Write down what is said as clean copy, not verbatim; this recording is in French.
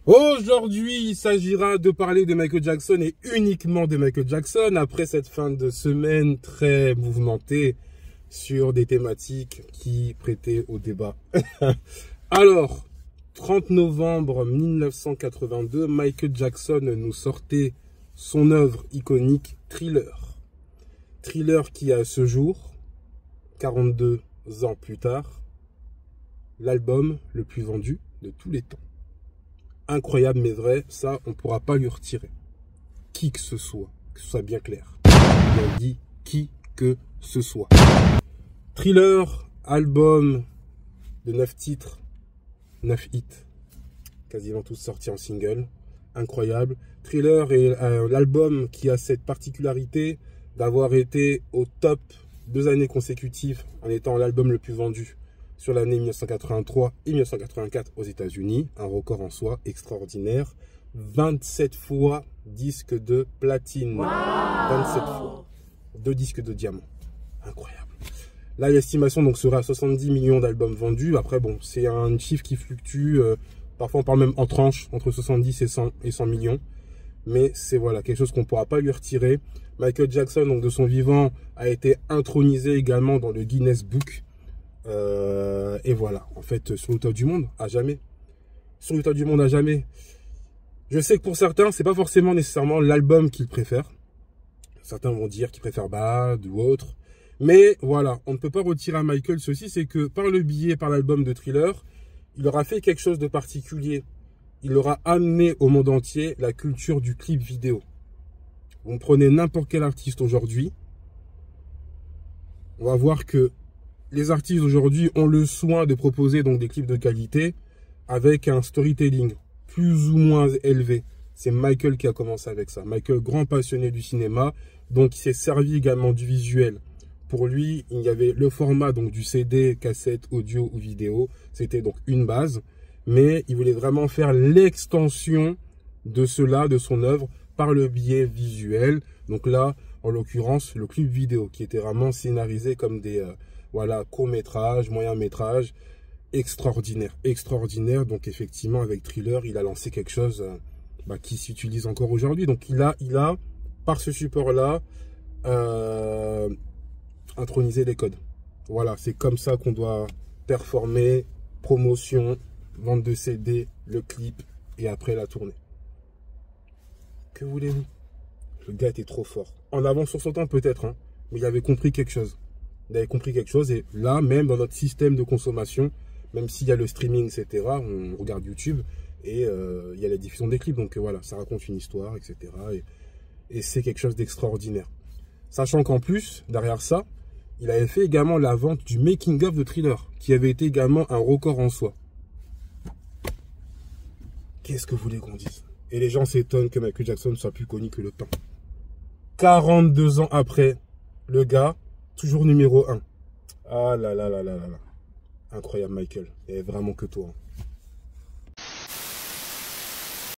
Aujourd'hui, il s'agira de parler de Michael Jackson et uniquement de Michael Jackson après cette fin de semaine très mouvementée sur des thématiques qui prêtaient au débat. Alors, 30 novembre 1982, Michael Jackson nous sortait son œuvre iconique Thriller. Thriller qui à ce jour, 42 ans plus tard, l'album le plus vendu de tous les temps. Incroyable mais vrai, ça on ne pourra pas lui retirer. Qui que ce soit bien clair. Il a dit qui que ce soit. Thriller, album de 9 titres, 9 hits, quasiment tous sortis en single. Incroyable. Thriller est l'album qui a cette particularité d'avoir été au top 2 années consécutives en étant l'album le plus vendu sur l'année 1983 et 1984 aux États-Unis, un record en soi extraordinaire. 27 fois disque de platine, wow. 27 fois, 2 disques de diamant, incroyable. Là, l'estimation donc serait à 70 millions d'albums vendus. Après, bon, c'est un chiffre qui fluctue. Parfois, on parle même en tranches entre 70 et 100 millions. Mais c'est voilà quelque chose qu'on ne pourra pas lui retirer. Michael Jackson, donc de son vivant, a été intronisé également dans le Guinness Book. Et voilà, en fait, sur le top du monde, à jamais. Sur le top du monde, à jamais. Je sais que pour certains, c'est pas forcément nécessairement l'album qu'ils préfèrent. Certains vont dire qu'ils préfèrent Bad ou autre. Mais voilà, on ne peut pas retirer à Michael ceci, c'est que par le biais, par l'album de Thriller, il aura fait quelque chose de particulier. Il aura amené au monde entier la culture du clip vidéo. Vous prenez n'importe quel artiste aujourd'hui, on va voir que les artistes aujourd'hui ont le soin de proposer donc des clips de qualité avec un storytelling plus ou moins élevé. C'est Michael qui a commencé avec ça. Michael, grand passionné du cinéma, donc il s'est servi également du visuel. Pour lui, il y avait le format donc du CD, cassette, audio ou vidéo. C'était donc une base, mais il voulait vraiment faire l'extension de cela, de son œuvre, par le biais visuel. Donc là, en l'occurrence, le clip vidéo qui était vraiment scénarisé comme des voilà, court-métrage, moyen-métrage, extraordinaire, extraordinaire. Donc effectivement, avec Thriller, il a lancé quelque chose qui s'utilise encore aujourd'hui. Donc il a, par ce support-là, intronisé les codes. Voilà, c'est comme ça qu'on doit performer, promotion, vente de CD, le clip et après la tournée. Que voulez-vous? Le gars était trop fort. En avance sur son temps peut-être, hein, mais il avait compris quelque chose. Il avait compris quelque chose et là, même dans notre système de consommation, même s'il y a le streaming, etc., on regarde YouTube et il y a la diffusion des clips. Donc voilà, ça raconte une histoire, etc. Et c'est quelque chose d'extraordinaire. Sachant qu'en plus, derrière ça, il avait fait également la vente du making-of de Thriller, qui avait été également un record en soi. Qu'est-ce que vous voulez qu'on dise? Et les gens s'étonnent que Michael Jackson soit plus connu que le temps. 42 ans après, le gars, toujours numéro 1. Ah là là là là là là. Incroyable Michael. Et vraiment que toi. Hein.